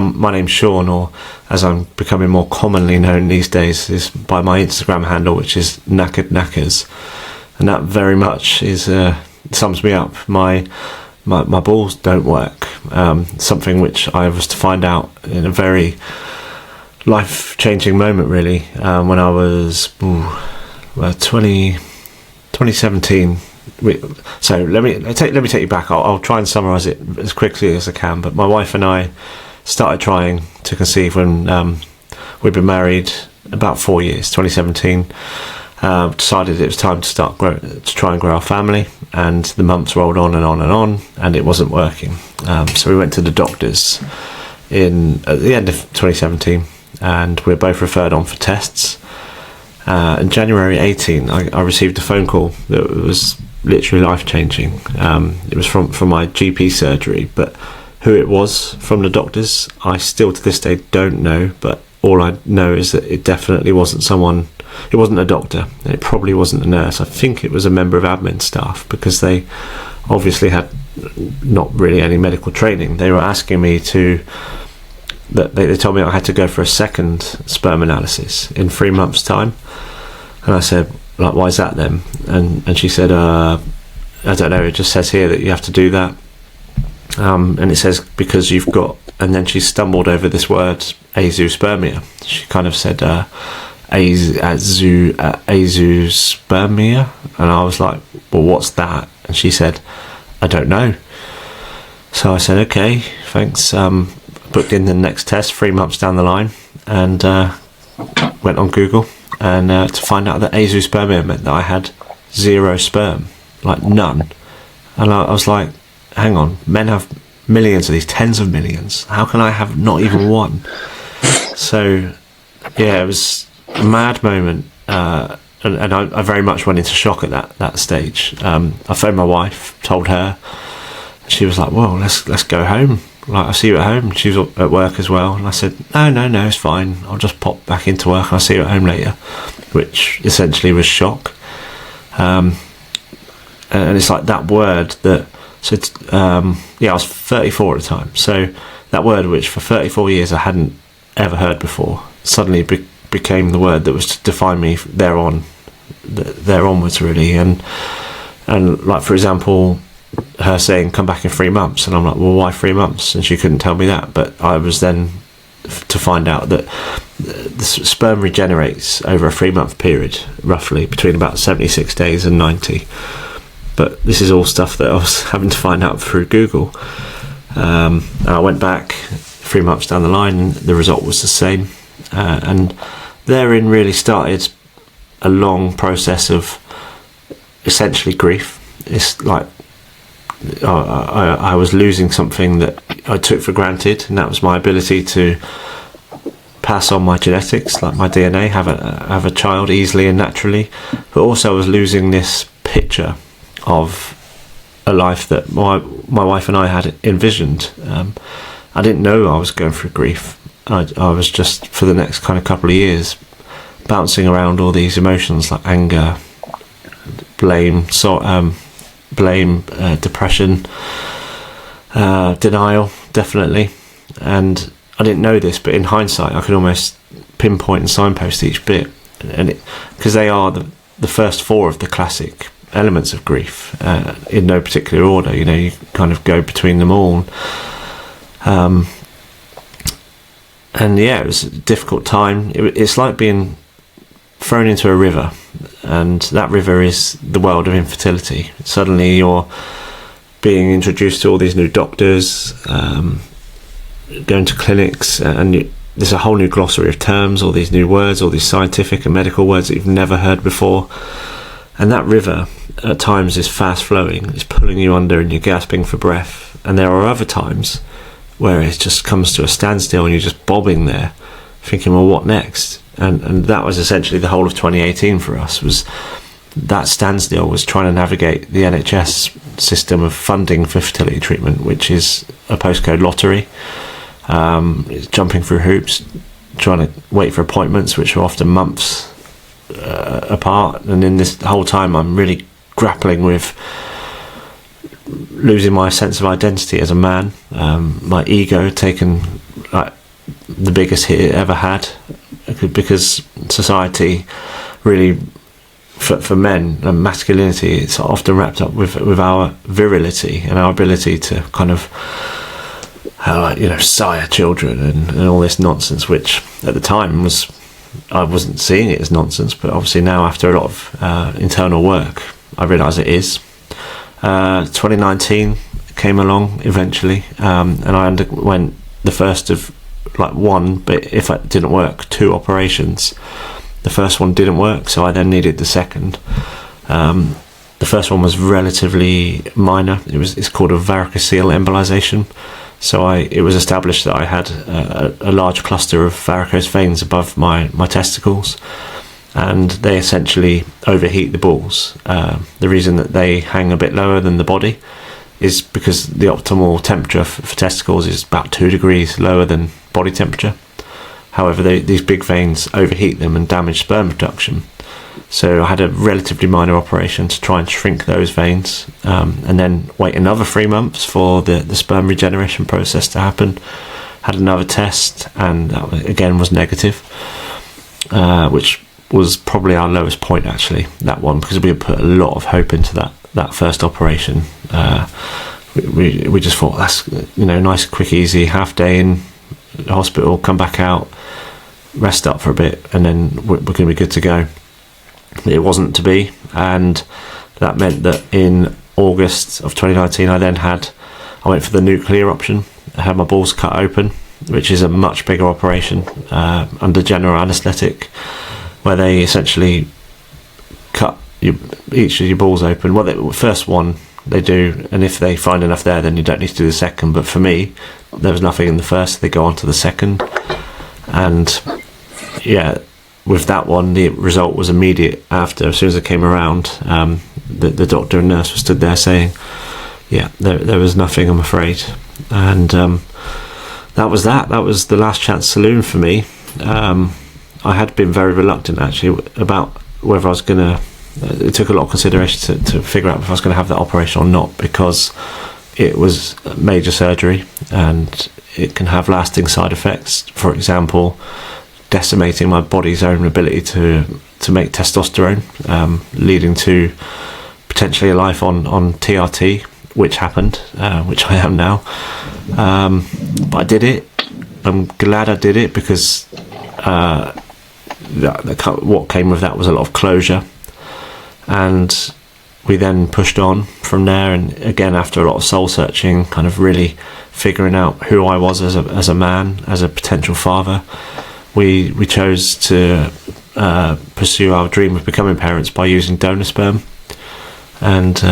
My name's Shaun, or as I'm becoming more commonly known these days, is by my Instagram handle, which is Knackered Knackers, and that very much is sums me up. My balls don't work. Something which I was to find out in a very life-changing moment, really, when I was 2017. So let me take you back. I'll try and summarise it as quickly as I can. But my wife and I started trying to conceive when we'd been married about 4 years. 2017. Decided it was time to try and grow our family, and the months rolled on and on and on, and it wasn't working. So we went to the doctors at the end of 2017, and we were both referred on for tests. In January 18, I received a phone call that was literally life-changing. It was from my GP surgery, but who it was from the doctors, I still to this day don't know, but all I know is that it definitely wasn't it wasn't a doctor, and it probably wasn't a nurse. I think it was a member of admin staff, because they obviously had not really any medical training. They were asking me they told me I had to go for a second sperm analysis in 3 months' time. And I said, like, why is that then? And she said, I don't know, it just says here that you have to do that. And it says because you've got, and then she stumbled over this word, azoospermia. She kind of said, azoospermia. And I was like, well, what's that? And she said, I don't know. So I said, okay, thanks. Booked in the next test 3 months down the line, and went on Google, and to find out that azoospermia meant that I had 0 sperm, like none. And I was like, hang on, men have millions of these, tens of millions. How can I have not even one? So yeah, it was a mad moment, and I very much went into shock at that stage. I phoned my wife, told her. She was like, well, let's go home. Like, I'll see you at home. She was at work as well, and I said, no, it's fine, I'll just pop back into work and I'll see you at home later, which essentially was shock. And it's like that word that, so I was 34 at the time, so that word which for 34 years I hadn't ever heard before suddenly became the word that was to define me there onwards, really. And like, for example, her saying come back in 3 months, and I'm like, well, why 3 months? And she couldn't tell me that, but I was then to find out that the sperm regenerates over a 3-month period, roughly between about 76 days and 90. But this is all stuff that I was having to find out through Google. And I went back 3 months down the line, and the result was the same, and therein really started a long process of essentially grief. It's like I was losing something that I took for granted, and that was my ability to pass on my genetics, like my DNA, have a child easily and naturally. But also I was losing this picture of a life that my wife and I had envisioned. I didn't know I was going through grief. I was just, for the next kind of couple of years, bouncing around all these emotions like anger, blame, depression, denial, definitely. And I didn't know this, but in hindsight I could almost pinpoint and signpost each bit, and because they are the first 4 of the classic elements of grief, in no particular order. You kind of go between them all. And yeah, it was a difficult time. It's like being thrown into a river, and that river is the world of infertility. Suddenly you're being introduced to all these new doctors, going to clinics, and there's a whole new glossary of terms, all these new words, all these scientific and medical words that you've never heard before. And that river at times is fast flowing, it's pulling you under and you're gasping for breath. And there are other times where it just comes to a standstill and you're just bobbing there thinking, well, what next? And that was essentially the whole of 2018 for us. Was that standstill was trying to navigate the NHS system of funding for fertility treatment, which is a postcode lottery. It's jumping through hoops, trying to wait for appointments, which are often months apart. And in this whole time, I'm really grappling with losing my sense of identity as a man. My ego had taken like the biggest hit it ever had, because society really, for men and masculinity, it's often wrapped up with our virility and our ability to kind of sire children and all this nonsense, which at the time I wasn't seeing it as nonsense, but obviously now, after a lot of internal work, I realise it is. 2019 came along eventually, and I underwent the first of one, but if it didn't work, 2 operations. The first one didn't work, so I then needed the second. The first one was relatively minor. It's called a varicocele embolization. So it was established that I had a large cluster of varicose veins above my testicles, and they essentially overheat the balls. The reason that they hang a bit lower than the body is because the optimal temperature for testicles is about 2 degrees lower than body temperature. However, these big veins overheat them and damage sperm production. So I had a relatively minor operation to try and shrink those veins, and then wait another 3 months for the sperm regeneration process to happen. Had another test, and that again was negative, which was probably our lowest point, actually, that one, because we had put a lot of hope into that first operation. We just thought, that's nice, quick, easy, half day in hospital, come back out, rest up for a bit, and then we're going to be good to go. It wasn't to be, and that meant that in August of 2019 I went for the nuclear option. I had my balls cut open, which is a much bigger operation, under general anaesthetic, where they essentially cut each of your balls open. Well, the first one they do, and if they find enough there, then you don't need to do the second. But for me, there was nothing in the first, so they go on to the second. And yeah, with that one, the result was immediate after. As soon as I came around, the doctor and nurse were stood there saying, yeah, there was nothing, I'm afraid. And that was the last chance saloon for me. I had been very reluctant, actually, about whether I was going to... It took a lot of consideration to figure out if I was going to have that operation or not, because it was major surgery and it can have lasting side effects. For example, decimating my body's own ability to make testosterone, leading to potentially a life on TRT, which happened, which I am now. But I did it. I'm glad I did it, because what came with that was a lot of closure. And we then pushed on from there, and again, after a lot of soul searching, kind of really figuring out who I was as a man, as a potential father, we chose to pursue our dream of becoming parents by using donor sperm. And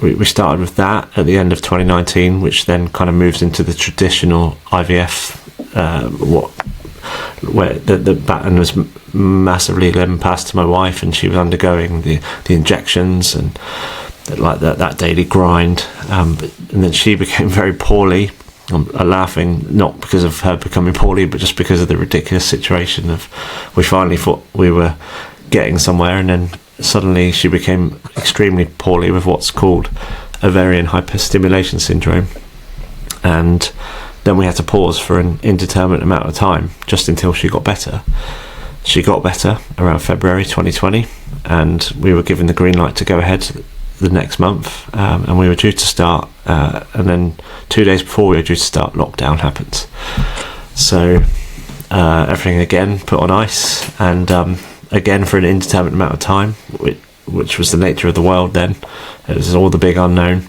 we started with that at the end of 2019, which then kind of moves into the traditional IVF, where the baton was massively then passed to my wife, and she was undergoing the injections and that daily grind, and then she became very poorly. I'm laughing not because of her becoming poorly, but just because of the ridiculous situation of, we finally thought we were getting somewhere, and then suddenly she became extremely poorly with what's called ovarian hyperstimulation syndrome, and then we had to pause for an indeterminate amount of time, just until she got better. She got better around February 2020, and we were given the green light to go ahead the next month, and we were due to start, and then 2 days before we were due to start, lockdown happened. So everything again put on ice, and again for an indeterminate amount of time, which was the nature of the world then. It was all the big unknown.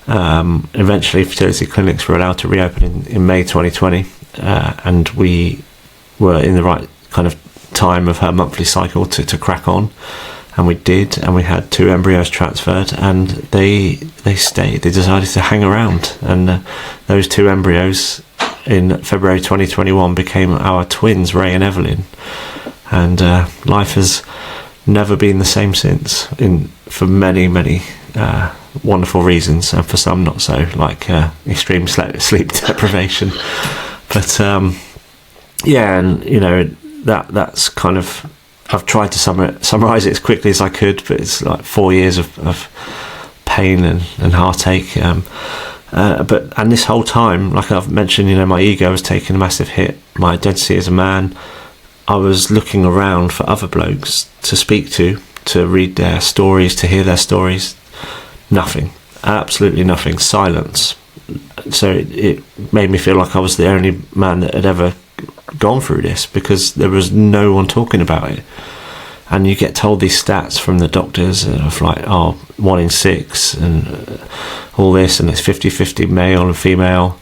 Eventually fertility clinics were allowed to reopen in May 2020, and we were in the right kind of time of her monthly cycle to crack on, and we did, and we had 2 embryos transferred, and they stayed. They decided to hang around, and those 2 embryos in February 2021 became our twins, Ray and Evelyn, and life has never been the same since, for many wonderful reasons, and for some not so, like extreme sleep deprivation. But yeah, and that's kind of, I've tried to summarise it as quickly as I could, but it's like 4 years of pain and heartache. And this whole time, like I've mentioned, my ego was taking a massive hit. My identity as a man. I was looking around for other blokes to speak to read their stories, to hear their stories. Nothing. Absolutely nothing. Silence. So it made me feel like I was the only man that had ever gone through this, because there was no one talking about it. And you get told these stats from the doctors of like, 1 in 6 and all this, and it's 50-50 male and female,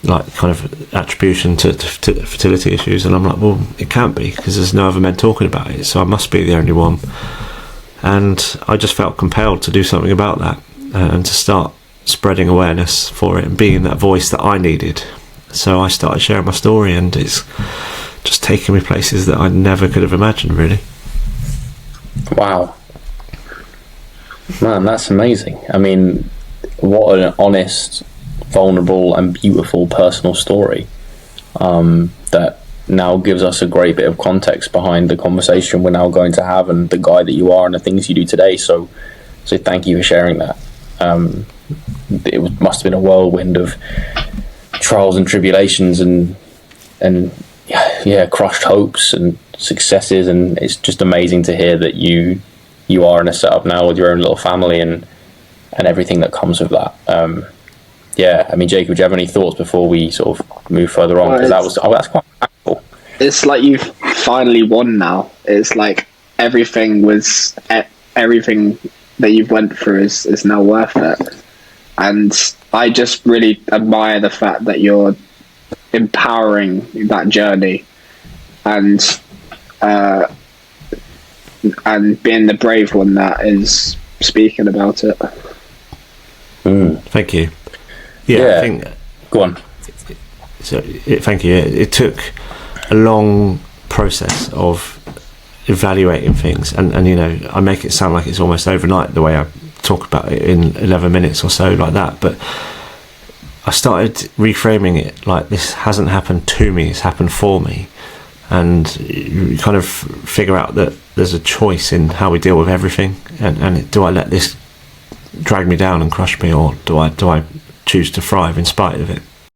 like kind of attribution to fertility issues. And I'm like, well, it can't be, because there's no other men talking about it, so I must be the only one. And I just felt compelled to do something about that, and to start spreading awareness for it and being that voice that I needed. So I started sharing my story, and it's just taken me places that I never could have imagined, really. Wow. Man, that's amazing. I mean, what an honest, vulnerable and beautiful personal story, that now gives us a great bit of context behind the conversation we're now going to have, and the guy that you are and the things you do today. So thank you for sharing that. It must have been a whirlwind of trials and tribulations and crushed hopes and successes, and it's just amazing to hear that you are in a setup now with your own little family and everything that comes with that. I mean, Jacob, do you have any thoughts before we sort of move further on? Because that's quite impactful. It's like you've finally won now. It's like everything that you've went through is now worth it. And I just really admire the fact that you're empowering that journey and being the brave one that is speaking about it. Thank you. I think. Go on. So, thank you. It took a long process of evaluating things, and I make it sound like it's almost overnight the way I talk about it in 11 minutes or so, like that. But I started reframing it like, this hasn't happened to me, it's happened for me. And you kind of figure out that there's a choice in how we deal with everything, and do I let this drag me down and crush me, or do I choose to thrive in spite of it?